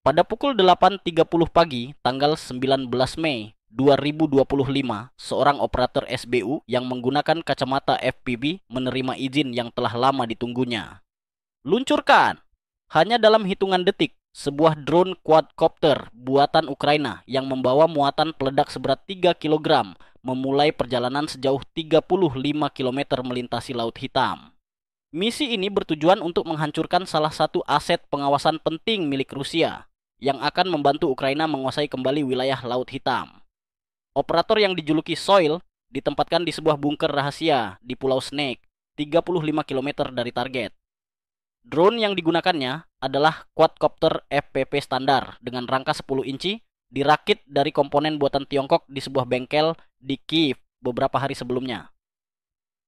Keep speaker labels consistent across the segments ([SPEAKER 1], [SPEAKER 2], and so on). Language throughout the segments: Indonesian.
[SPEAKER 1] Pada pukul 8.30 pagi, tanggal 19 Mei 2025, seorang operator SBU yang menggunakan kacamata FPV menerima izin yang telah lama ditunggunya. Luncurkan! Hanya dalam hitungan detik, sebuah drone quadcopter buatan Ukraina yang membawa muatan peledak seberat 3 kg memulai perjalanan sejauh 35 km melintasi Laut Hitam. Misi ini bertujuan untuk menghancurkan salah satu aset pengawasan penting milik Rusia yang akan membantu Ukraina menguasai kembali wilayah Laut Hitam. Operator yang dijuluki Soil ditempatkan di sebuah bunker rahasia di Pulau Snake, 35 km dari target. Drone yang digunakannya adalah quadcopter FPV standar dengan rangka 10 inci dirakit dari komponen buatan Tiongkok di sebuah bengkel di Kiev beberapa hari sebelumnya.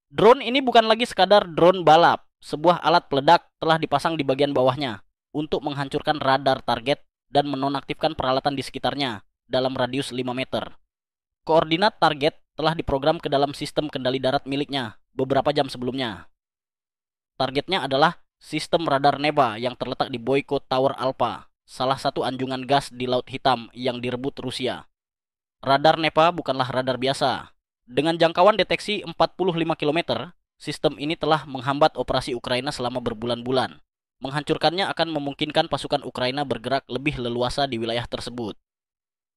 [SPEAKER 1] Drone ini bukan lagi sekadar drone balap. Sebuah alat peledak telah dipasang di bagian bawahnya untuk menghancurkan radar target dan menonaktifkan peralatan di sekitarnya dalam radius 5 meter. Koordinat target telah diprogram ke dalam sistem kendali darat miliknya beberapa jam sebelumnya. Targetnya adalah sistem radar Neva yang terletak di Boyko Tower Alpha, salah satu anjungan gas di Laut Hitam yang direbut Rusia. Radar Neva bukanlah radar biasa. Dengan jangkauan deteksi 45 km, sistem ini telah menghambat operasi Ukraina selama berbulan-bulan. Menghancurkannya akan memungkinkan pasukan Ukraina bergerak lebih leluasa di wilayah tersebut.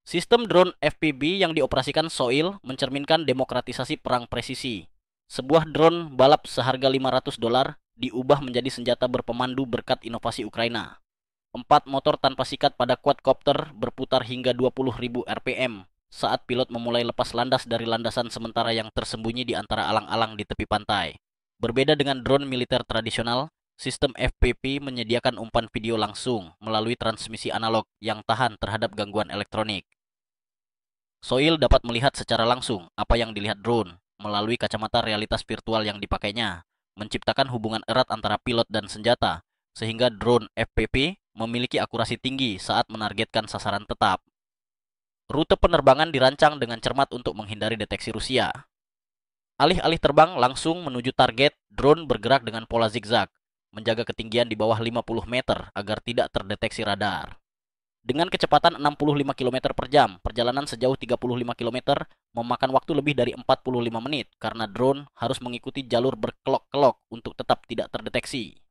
[SPEAKER 1] Sistem drone FPV yang dioperasikan Soil mencerminkan demokratisasi perang presisi. Sebuah drone balap seharga $500 diubah menjadi senjata berpemandu berkat inovasi Ukraina. 4 motor tanpa sikat pada quadcopter berputar hingga 20.000 rpm saat pilot memulai lepas landas dari landasan sementara yang tersembunyi di antara alang-alang di tepi pantai. Berbeda dengan drone militer tradisional, sistem FPV menyediakan umpan video langsung melalui transmisi analog yang tahan terhadap gangguan elektronik. Soil dapat melihat secara langsung apa yang dilihat drone melalui kacamata realitas virtual yang dipakainya, menciptakan hubungan erat antara pilot dan senjata, sehingga drone FPV memiliki akurasi tinggi saat menargetkan sasaran tetap. Rute penerbangan dirancang dengan cermat untuk menghindari deteksi Rusia. Alih-alih terbang langsung menuju target, drone bergerak dengan pola zigzag, menjaga ketinggian di bawah 50 meter agar tidak terdeteksi radar. Dengan kecepatan 65 km per jam, perjalanan sejauh 35 km memakan waktu lebih dari 45 menit karena drone harus mengikuti jalur berkelok-kelok untuk tetap tidak terdeteksi.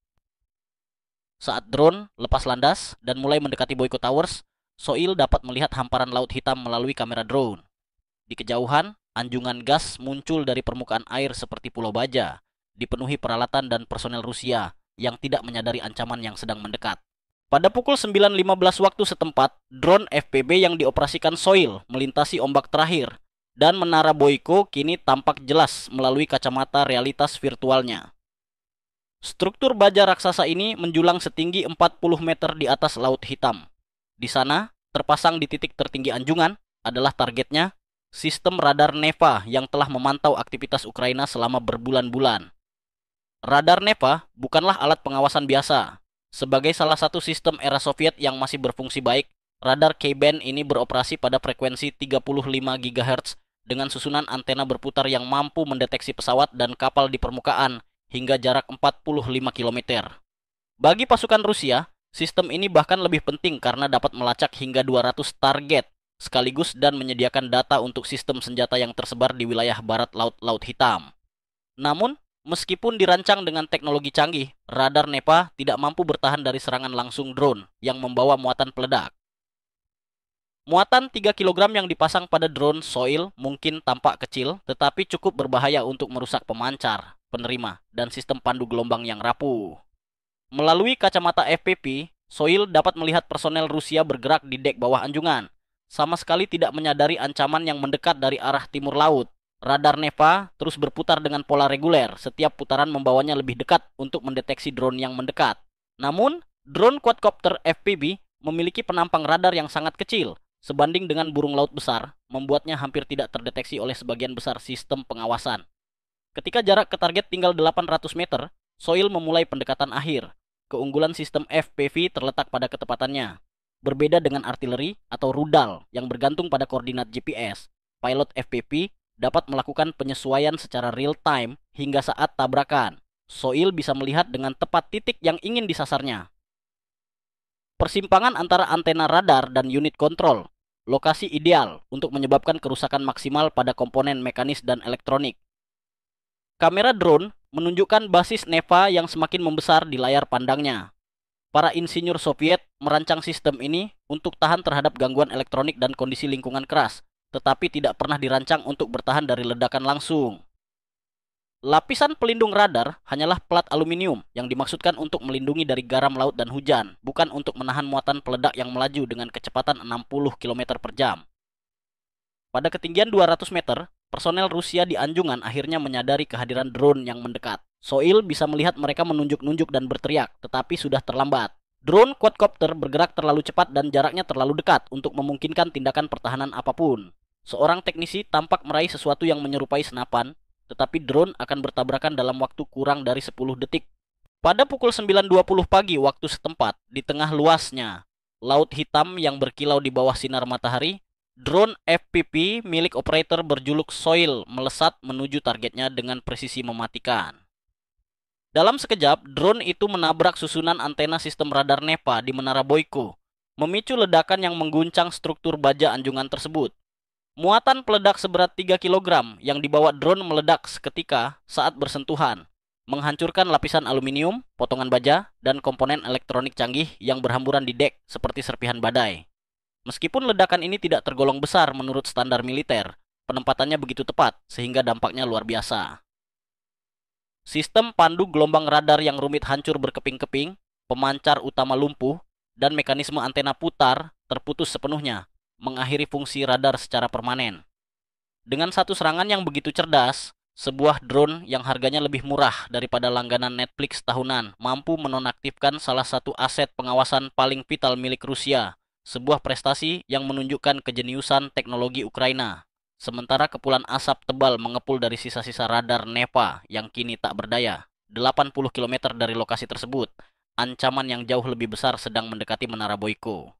[SPEAKER 1] Saat drone lepas landas dan mulai mendekati Boyko Towers, Soil dapat melihat hamparan Laut Hitam melalui kamera drone. Di kejauhan, anjungan gas muncul dari permukaan air seperti Pulau Baja, dipenuhi peralatan dan personel Rusia yang tidak menyadari ancaman yang sedang mendekat. Pada pukul 9.15 waktu setempat, drone FPV yang dioperasikan Soil melintasi ombak terakhir, dan menara Boyko kini tampak jelas melalui kacamata realitas virtualnya. Struktur baja raksasa ini menjulang setinggi 40 meter di atas Laut Hitam. Di sana, terpasang di titik tertinggi anjungan adalah targetnya, sistem radar Neva yang telah memantau aktivitas Ukraina selama berbulan-bulan. Radar Neva bukanlah alat pengawasan biasa. Sebagai salah satu sistem era Soviet yang masih berfungsi baik, radar K-band ini beroperasi pada frekuensi 35 GHz dengan susunan antena berputar yang mampu mendeteksi pesawat dan kapal di permukaan hingga jarak 45 km. Bagi pasukan Rusia, sistem ini bahkan lebih penting karena dapat melacak hingga 200 target sekaligus dan menyediakan data untuk sistem senjata yang tersebar di wilayah barat Laut Hitam. Namun, meskipun dirancang dengan teknologi canggih, radar Neva tidak mampu bertahan dari serangan langsung drone yang membawa muatan peledak. Muatan 3 kg yang dipasang pada drone Soil mungkin tampak kecil, tetapi cukup berbahaya untuk merusak pemancar, penerima, dan sistem pandu gelombang yang rapuh. Melalui kacamata FPV, Soil dapat melihat personel Rusia bergerak di dek bawah anjungan, sama sekali tidak menyadari ancaman yang mendekat dari arah timur laut. Radar Neva terus berputar dengan pola reguler, setiap putaran membawanya lebih dekat untuk mendeteksi drone yang mendekat. Namun, drone quadcopter FPV memiliki penampang radar yang sangat kecil, sebanding dengan burung laut besar, membuatnya hampir tidak terdeteksi oleh sebagian besar sistem pengawasan. Ketika jarak ke target tinggal 800 meter, Soil memulai pendekatan akhir. Keunggulan sistem FPV terletak pada ketepatannya. Berbeda dengan artileri atau rudal yang bergantung pada koordinat GPS, pilot FPV dapat melakukan penyesuaian secara real time hingga saat tabrakan. Soil bisa melihat dengan tepat titik yang ingin disasarnya. Persimpangan antara antena radar dan unit kontrol, lokasi ideal untuk menyebabkan kerusakan maksimal pada komponen mekanis dan elektronik. Kamera drone menunjukkan basis neva yang semakin membesar di layar pandangnya. Para insinyur Soviet merancang sistem ini untuk tahan terhadap gangguan elektronik dan kondisi lingkungan keras, tetapi tidak pernah dirancang untuk bertahan dari ledakan langsung. Lapisan pelindung radar hanyalah plat aluminium yang dimaksudkan untuk melindungi dari garam laut dan hujan, bukan untuk menahan muatan peledak yang melaju dengan kecepatan 60 km per jam. Pada ketinggian 200 meter, personel Rusia di Anjungan akhirnya menyadari kehadiran drone yang mendekat. Soil bisa melihat mereka menunjuk-nunjuk dan berteriak, tetapi sudah terlambat. Drone quadcopter bergerak terlalu cepat dan jaraknya terlalu dekat untuk memungkinkan tindakan pertahanan apapun. Seorang teknisi tampak meraih sesuatu yang menyerupai senapan, tetapi drone akan bertabrakan dalam waktu kurang dari 10 detik. Pada pukul 9.20 pagi waktu setempat, di tengah luasnya laut hitam yang berkilau di bawah sinar matahari, drone FPV milik operator berjuluk Soil melesat menuju targetnya dengan presisi mematikan. Dalam sekejap, drone itu menabrak susunan antena sistem radar NEPA di Menara Boyko, memicu ledakan yang mengguncang struktur baja anjungan tersebut. Muatan peledak seberat 3 kg yang dibawa drone meledak seketika saat bersentuhan, menghancurkan lapisan aluminium, potongan baja, dan komponen elektronik canggih yang berhamburan di dek seperti serpihan badai. Meskipun ledakan ini tidak tergolong besar menurut standar militer, penempatannya begitu tepat sehingga dampaknya luar biasa. Sistem pandu gelombang radar yang rumit hancur berkeping-keping, pemancar utama lumpuh, dan mekanisme antena putar terputus sepenuhnya, mengakhiri fungsi radar secara permanen. Dengan satu serangan yang begitu cerdas, sebuah drone yang harganya lebih murah daripada langganan Netflix tahunan mampu menonaktifkan salah satu aset pengawasan paling vital milik Rusia, sebuah prestasi yang menunjukkan kejeniusan teknologi Ukraina. Sementara kepulan asap tebal mengepul dari sisa-sisa radar NEPA yang kini tak berdaya. 80 km dari lokasi tersebut, ancaman yang jauh lebih besar sedang mendekati Menara Boyko.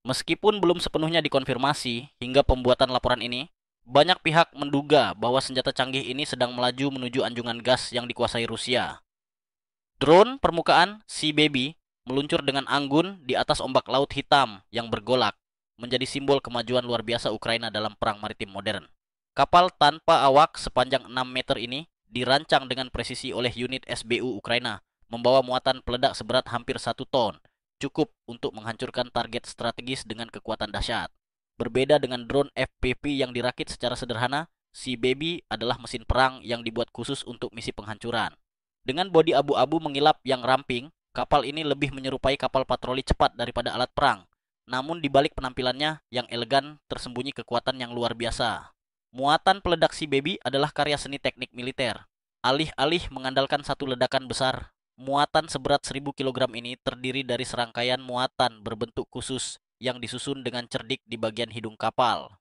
[SPEAKER 1] Meskipun belum sepenuhnya dikonfirmasi hingga pembuatan laporan ini, banyak pihak menduga bahwa senjata canggih ini sedang melaju menuju anjungan gas yang dikuasai Rusia. Drone permukaan Sea Baby meluncur dengan anggun di atas ombak laut hitam yang bergolak, menjadi simbol kemajuan luar biasa Ukraina dalam perang maritim modern. Kapal tanpa awak sepanjang 6 meter ini dirancang dengan presisi oleh unit SBU Ukraina, membawa muatan peledak seberat hampir 1 ton, cukup untuk menghancurkan target strategis dengan kekuatan dahsyat. Berbeda dengan drone FPV yang dirakit secara sederhana, Sea Baby adalah mesin perang yang dibuat khusus untuk misi penghancuran. Dengan bodi abu-abu mengilap yang ramping, kapal ini lebih menyerupai kapal patroli cepat daripada alat perang. Namun di balik penampilannya yang elegan tersembunyi kekuatan yang luar biasa. Muatan peledak Sea Baby adalah karya seni teknik militer. Alih-alih mengandalkan satu ledakan besar, muatan seberat 1000 kg ini terdiri dari serangkaian muatan berbentuk khusus yang disusun dengan cerdik di bagian hidung kapal.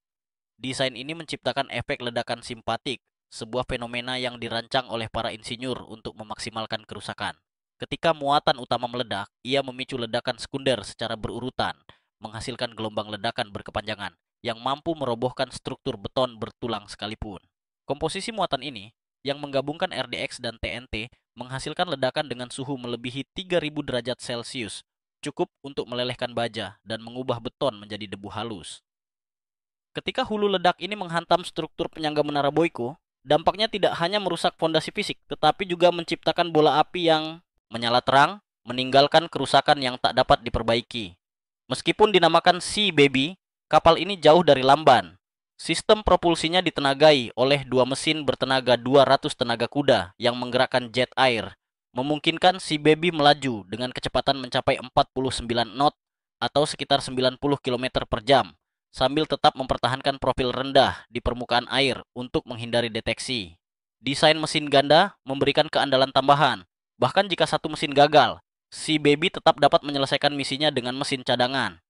[SPEAKER 1] Desain ini menciptakan efek ledakan simpatik, sebuah fenomena yang dirancang oleh para insinyur untuk memaksimalkan kerusakan. Ketika muatan utama meledak, ia memicu ledakan sekunder secara berurutan, menghasilkan gelombang ledakan berkepanjangan yang mampu merobohkan struktur beton bertulang sekalipun. Komposisi muatan ini, yang menggabungkan RDX dan TNT, menghasilkan ledakan dengan suhu melebihi 3000 derajat Celcius, cukup untuk melelehkan baja dan mengubah beton menjadi debu halus. Ketika hulu ledak ini menghantam struktur penyangga Menara Boyko, dampaknya tidak hanya merusak fondasi fisik, tetapi juga menciptakan bola api yang menyala terang, meninggalkan kerusakan yang tak dapat diperbaiki. Meskipun dinamakan Sea Baby, kapal ini jauh dari lamban. Sistem propulsinya ditenagai oleh dua mesin bertenaga 200 tenaga kuda yang menggerakkan jet air, memungkinkan Sea Baby melaju dengan kecepatan mencapai 49 knot atau sekitar 90 km per jam, sambil tetap mempertahankan profil rendah di permukaan air untuk menghindari deteksi. Desain mesin ganda memberikan keandalan tambahan. Bahkan jika satu mesin gagal, Sea Baby tetap dapat menyelesaikan misinya dengan mesin cadangan.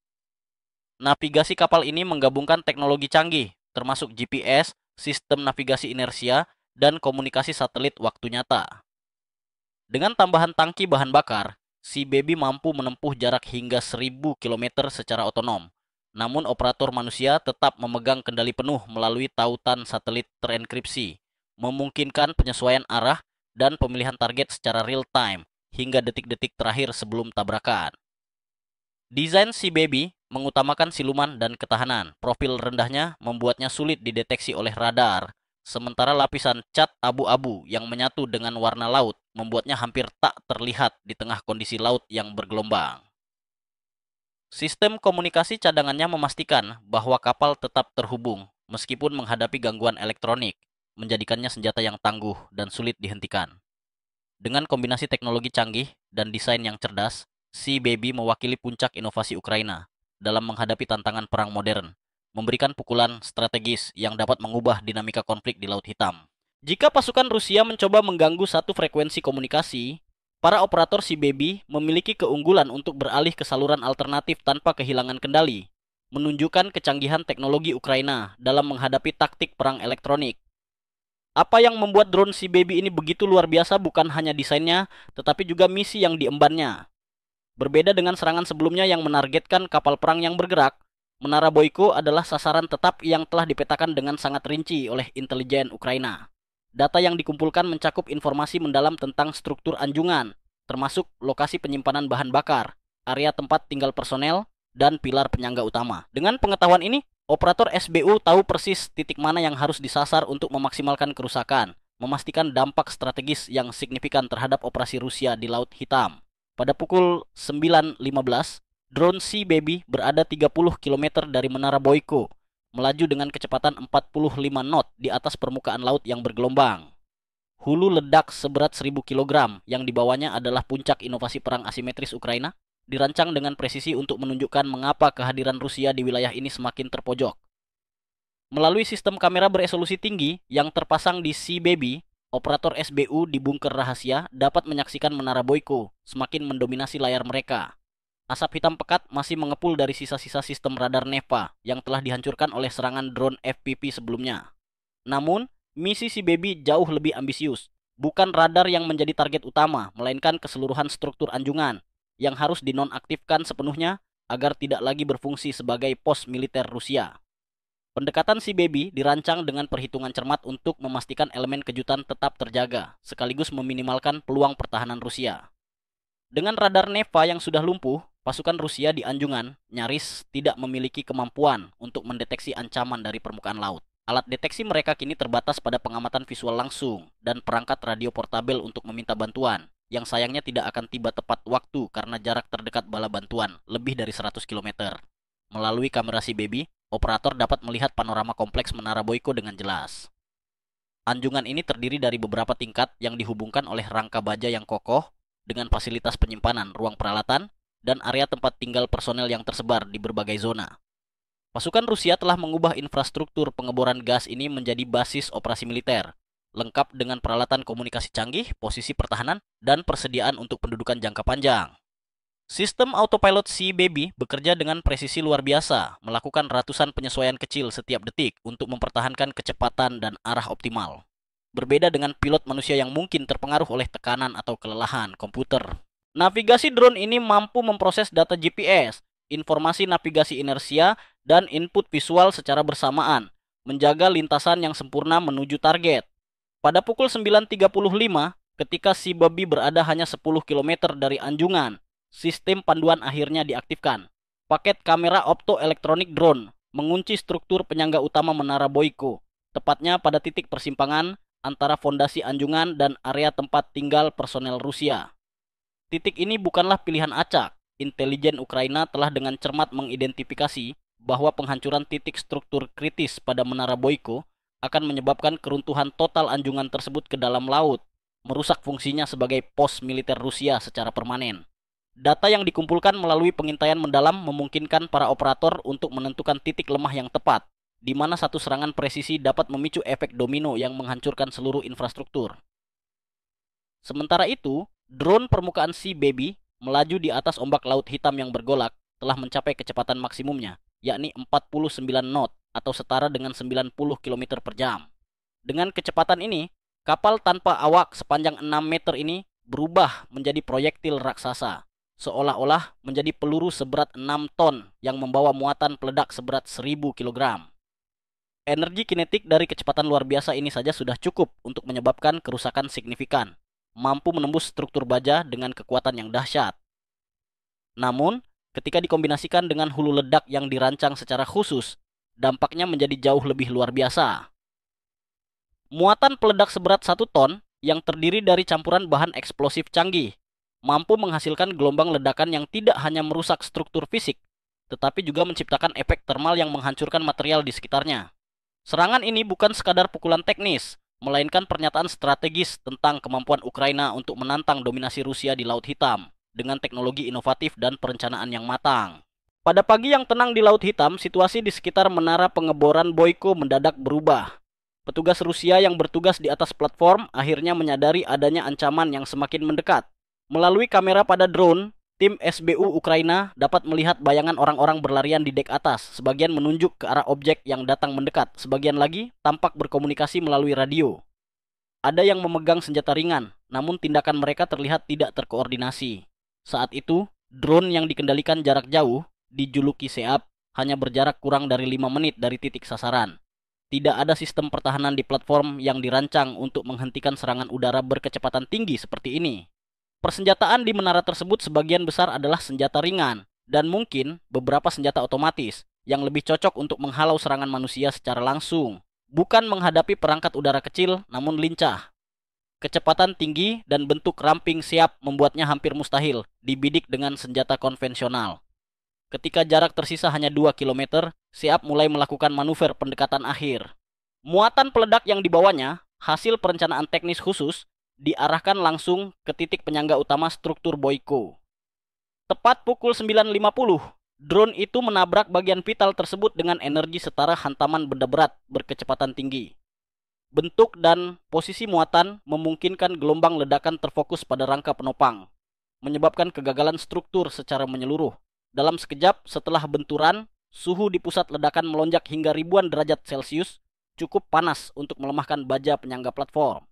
[SPEAKER 1] Navigasi kapal ini menggabungkan teknologi canggih, termasuk GPS, sistem navigasi inersia, dan komunikasi satelit waktu nyata. Dengan tambahan tangki bahan bakar, Sea Baby mampu menempuh jarak hingga 1000 km secara otonom. Namun operator manusia tetap memegang kendali penuh melalui tautan satelit terenkripsi, memungkinkan penyesuaian arah dan pemilihan target secara real time hingga detik-detik terakhir sebelum tabrakan. Desain Sea Baby mengutamakan siluman dan ketahanan. Profil rendahnya membuatnya sulit dideteksi oleh radar. Sementara lapisan cat abu-abu yang menyatu dengan warna laut membuatnya hampir tak terlihat di tengah kondisi laut yang bergelombang. Sistem komunikasi cadangannya memastikan bahwa kapal tetap terhubung meskipun menghadapi gangguan elektronik, menjadikannya senjata yang tangguh dan sulit dihentikan. Dengan kombinasi teknologi canggih dan desain yang cerdas, Sea Baby mewakili puncak inovasi Ukraina dalam menghadapi tantangan perang modern, memberikan pukulan strategis yang dapat mengubah dinamika konflik di Laut Hitam. Jika pasukan Rusia mencoba mengganggu satu frekuensi komunikasi, para operator Sea Baby memiliki keunggulan untuk beralih ke saluran alternatif tanpa kehilangan kendali, menunjukkan kecanggihan teknologi Ukraina dalam menghadapi taktik perang elektronik. Apa yang membuat drone Sea Baby ini begitu luar biasa bukan hanya desainnya, tetapi juga misi yang diembannya. Berbeda dengan serangan sebelumnya yang menargetkan kapal perang yang bergerak, Menara Boyko adalah sasaran tetap yang telah dipetakan dengan sangat rinci oleh intelijen Ukraina. Data yang dikumpulkan mencakup informasi mendalam tentang struktur anjungan, termasuk lokasi penyimpanan bahan bakar, area tempat tinggal personel, dan pilar penyangga utama. Dengan pengetahuan ini, operator SBU tahu persis titik mana yang harus disasar untuk memaksimalkan kerusakan, memastikan dampak strategis yang signifikan terhadap operasi Rusia di Laut Hitam. Pada pukul 9.15, drone Sea Baby berada 30 km dari Menara Boyko, melaju dengan kecepatan 45 knot di atas permukaan laut yang bergelombang. Hulu ledak seberat 1000 kg yang dibawanya adalah puncak inovasi perang asimetris Ukraina, dirancang dengan presisi untuk menunjukkan mengapa kehadiran Rusia di wilayah ini semakin terpojok. Melalui sistem kamera beresolusi tinggi yang terpasang di Sea Baby, operator SBU di bunker rahasia dapat menyaksikan Menara Boyko semakin mendominasi layar mereka. Asap hitam pekat masih mengepul dari sisa-sisa sistem radar NEPA yang telah dihancurkan oleh serangan drone FPV sebelumnya. Namun, misi Sea Baby jauh lebih ambisius. Bukan radar yang menjadi target utama, melainkan keseluruhan struktur anjungan yang harus dinonaktifkan sepenuhnya agar tidak lagi berfungsi sebagai pos militer Rusia. Pendekatan Sea Baby dirancang dengan perhitungan cermat untuk memastikan elemen kejutan tetap terjaga, sekaligus meminimalkan peluang pertahanan Rusia. Dengan radar NEPA yang sudah lumpuh, pasukan Rusia di anjungan nyaris tidak memiliki kemampuan untuk mendeteksi ancaman dari permukaan laut. Alat deteksi mereka kini terbatas pada pengamatan visual langsung dan perangkat radio portabel untuk meminta bantuan, yang sayangnya tidak akan tiba tepat waktu karena jarak terdekat bala bantuan lebih dari 100 km. Melalui kamera Sea Baby, operator dapat melihat panorama kompleks Menara Boyko dengan jelas. Anjungan ini terdiri dari beberapa tingkat yang dihubungkan oleh rangka baja yang kokoh dengan fasilitas penyimpanan, ruang peralatan, dan area tempat tinggal personel yang tersebar di berbagai zona. Pasukan Rusia telah mengubah infrastruktur pengeboran gas ini menjadi basis operasi militer, lengkap dengan peralatan komunikasi canggih, posisi pertahanan, dan persediaan untuk pendudukan jangka panjang. Sistem autopilot Sea Baby bekerja dengan presisi luar biasa, melakukan ratusan penyesuaian kecil setiap detik untuk mempertahankan kecepatan dan arah optimal. Berbeda dengan pilot manusia yang mungkin terpengaruh oleh tekanan atau kelelahan komputer. Navigasi drone ini mampu memproses data GPS, informasi navigasi inersia, dan input visual secara bersamaan, menjaga lintasan yang sempurna menuju target. Pada pukul 9.35, ketika Sea Baby berada hanya 10 km dari anjungan, sistem panduan akhirnya diaktifkan. Paket kamera optoelektronik drone mengunci struktur penyangga utama Menara Boyko, tepatnya pada titik persimpangan antara fondasi anjungan dan area tempat tinggal personel Rusia. Titik ini bukanlah pilihan acak. Intelijen Ukraina telah dengan cermat mengidentifikasi bahwa penghancuran titik struktur kritis pada Menara Boyko akan menyebabkan keruntuhan total anjungan tersebut ke dalam laut, merusak fungsinya sebagai pos militer Rusia secara permanen. Data yang dikumpulkan melalui pengintaian mendalam memungkinkan para operator untuk menentukan titik lemah yang tepat, di mana satu serangan presisi dapat memicu efek domino yang menghancurkan seluruh infrastruktur. Sementara itu, drone permukaan Sea Baby melaju di atas ombak laut hitam yang bergolak telah mencapai kecepatan maksimumnya, yakni 49 knot atau setara dengan 90 km per jam. Dengan kecepatan ini, kapal tanpa awak sepanjang 6 meter ini berubah menjadi proyektil raksasa, seolah-olah menjadi peluru seberat 6 ton yang membawa muatan peledak seberat 1000 kg. Energi kinetik dari kecepatan luar biasa ini saja sudah cukup untuk menyebabkan kerusakan signifikan, mampu menembus struktur baja dengan kekuatan yang dahsyat. Namun, Ketika dikombinasikan dengan hulu ledak yang dirancang secara khusus, dampaknya menjadi jauh lebih luar biasa. Muatan peledak seberat 1 ton yang terdiri dari campuran bahan eksplosif canggih mampu menghasilkan gelombang ledakan yang tidak hanya merusak struktur fisik, tetapi juga menciptakan efek termal yang menghancurkan material di sekitarnya. Serangan ini bukan sekadar pukulan teknis, melainkan pernyataan strategis tentang kemampuan Ukraina untuk menantang dominasi Rusia di Laut Hitam dengan teknologi inovatif dan perencanaan yang matang. Pada pagi yang tenang di Laut Hitam, situasi di sekitar menara pengeboran Boyko mendadak berubah. Petugas Rusia yang bertugas di atas platform akhirnya menyadari adanya ancaman yang semakin mendekat. Melalui kamera pada drone, tim SBU Ukraina dapat melihat bayangan orang-orang berlarian di dek atas. Sebagian menunjuk ke arah objek yang datang mendekat, sebagian lagi tampak berkomunikasi melalui radio. Ada yang memegang senjata ringan, namun tindakan mereka terlihat tidak terkoordinasi. Saat itu, drone yang dikendalikan jarak jauh, dijuluki SEAP, hanya berjarak kurang dari 5 menit dari titik sasaran. Tidak ada sistem pertahanan di platform yang dirancang untuk menghentikan serangan udara berkecepatan tinggi seperti ini. Persenjataan di menara tersebut sebagian besar adalah senjata ringan, dan mungkin beberapa senjata otomatis yang lebih cocok untuk menghalau serangan manusia secara langsung, bukan menghadapi perangkat udara kecil namun lincah. Kecepatan tinggi dan bentuk ramping siap membuatnya hampir mustahil dibidik dengan senjata konvensional. Ketika jarak tersisa hanya 2 km, SEAP mulai melakukan manuver pendekatan akhir. Muatan peledak yang dibawanya, hasil perencanaan teknis khusus, diarahkan langsung ke titik penyangga utama struktur Boyko. Tepat pukul 9.50, drone itu menabrak bagian vital tersebut dengan energi setara hantaman benda berat berkecepatan tinggi. Bentuk dan posisi muatan memungkinkan gelombang ledakan terfokus pada rangka penopang, menyebabkan kegagalan struktur secara menyeluruh. Dalam sekejap setelah benturan, suhu di pusat ledakan melonjak hingga ribuan derajat Celcius, cukup panas untuk melemahkan baja penyangga platform.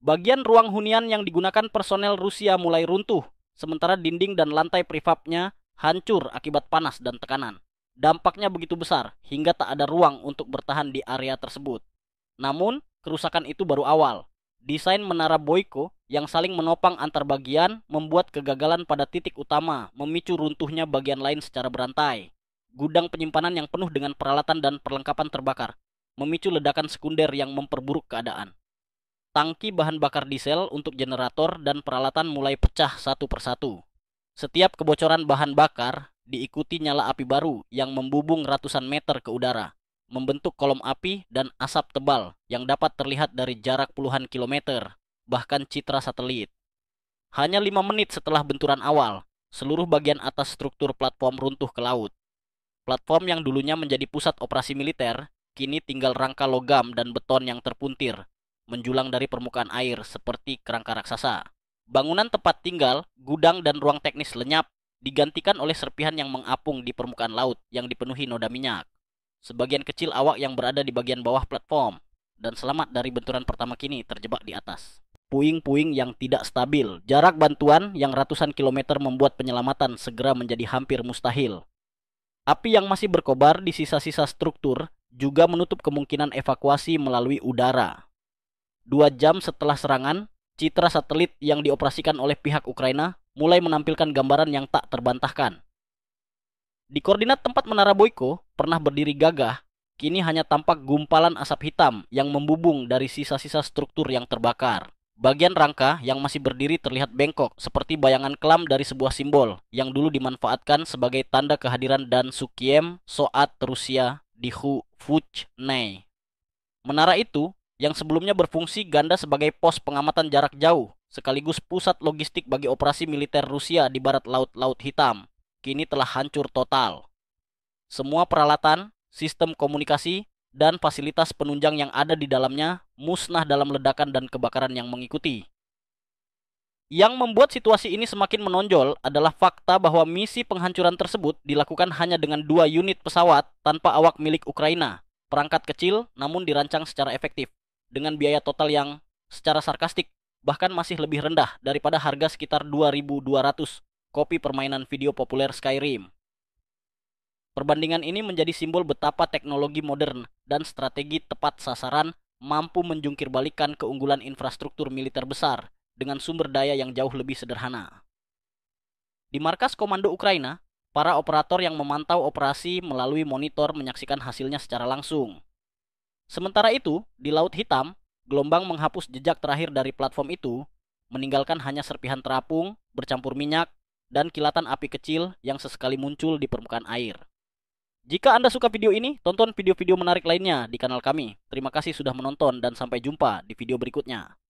[SPEAKER 1] Bagian ruang hunian yang digunakan personel Rusia mulai runtuh, sementara dinding dan lantai prefabnya hancur akibat panas dan tekanan. Dampaknya begitu besar hingga tak ada ruang untuk bertahan di area tersebut. Namun, kerusakan itu baru awal. Desain menara Boyko yang saling menopang antar bagian membuat kegagalan pada titik utama memicu runtuhnya bagian lain secara berantai. Gudang penyimpanan yang penuh dengan peralatan dan perlengkapan terbakar, memicu ledakan sekunder yang memperburuk keadaan. Tangki bahan bakar diesel untuk generator dan peralatan mulai pecah satu persatu. Setiap kebocoran bahan bakar diikuti nyala api baru yang membubung ratusan meter ke udara, membentuk kolom api dan asap tebal yang dapat terlihat dari jarak puluhan kilometer, bahkan citra satelit. Hanya 5 menit setelah benturan awal, seluruh bagian atas struktur platform runtuh ke laut. Platform yang dulunya menjadi pusat operasi militer, kini tinggal rangka logam dan beton yang terpuntir, menjulang dari permukaan air seperti kerangka raksasa. Bangunan tempat tinggal, gudang dan ruang teknis lenyap, digantikan oleh serpihan yang mengapung di permukaan laut yang dipenuhi noda minyak. Sebagian kecil awak yang berada di bagian bawah platform dan selamat dari benturan pertama kini terjebak di atas. Puing-puing yang tidak stabil, jarak bantuan yang ratusan kilometer membuat penyelamatan segera menjadi hampir mustahil. Api yang masih berkobar di sisa-sisa struktur juga menutup kemungkinan evakuasi melalui udara. 2 jam setelah serangan, citra satelit yang dioperasikan oleh pihak Ukraina mulai menampilkan gambaran yang tak terbantahkan. Di koordinat tempat menara Boyko pernah berdiri gagah, kini hanya tampak gumpalan asap hitam yang membubung dari sisa-sisa struktur yang terbakar. Bagian rangka yang masih berdiri terlihat bengkok seperti bayangan kelam dari sebuah simbol yang dulu dimanfaatkan sebagai tanda kehadiran Dan Sukiem Soat Rusia di Fuchne. Menara itu yang sebelumnya berfungsi ganda sebagai pos pengamatan jarak jauh sekaligus pusat logistik bagi operasi militer Rusia di barat Laut Hitam, kini telah hancur total. Semua peralatan, sistem komunikasi, dan fasilitas penunjang yang ada di dalamnya musnah dalam ledakan dan kebakaran yang mengikuti. Yang membuat situasi ini semakin menonjol adalah fakta bahwa misi penghancuran tersebut dilakukan hanya dengan 2 unit pesawat tanpa awak milik Ukraina, perangkat kecil namun dirancang secara efektif, dengan biaya total yang secara sarkastik bahkan masih lebih rendah daripada harga sekitar 2.200 kopi permainan video populer Skyrim. Perbandingan ini menjadi simbol betapa teknologi modern dan strategi tepat sasaran mampu menjungkir balikan keunggulan infrastruktur militer besar dengan sumber daya yang jauh lebih sederhana. Di markas komando Ukraina, para operator yang memantau operasi melalui monitor menyaksikan hasilnya secara langsung. Sementara itu, di Laut Hitam, gelombang menghapus jejak terakhir dari platform itu, meninggalkan hanya serpihan terapung, bercampur minyak, dan kilatan api kecil yang sesekali muncul di permukaan air. Jika Anda suka video ini, tonton video-video menarik lainnya di kanal kami. Terima kasih sudah menonton dan sampai jumpa di video berikutnya.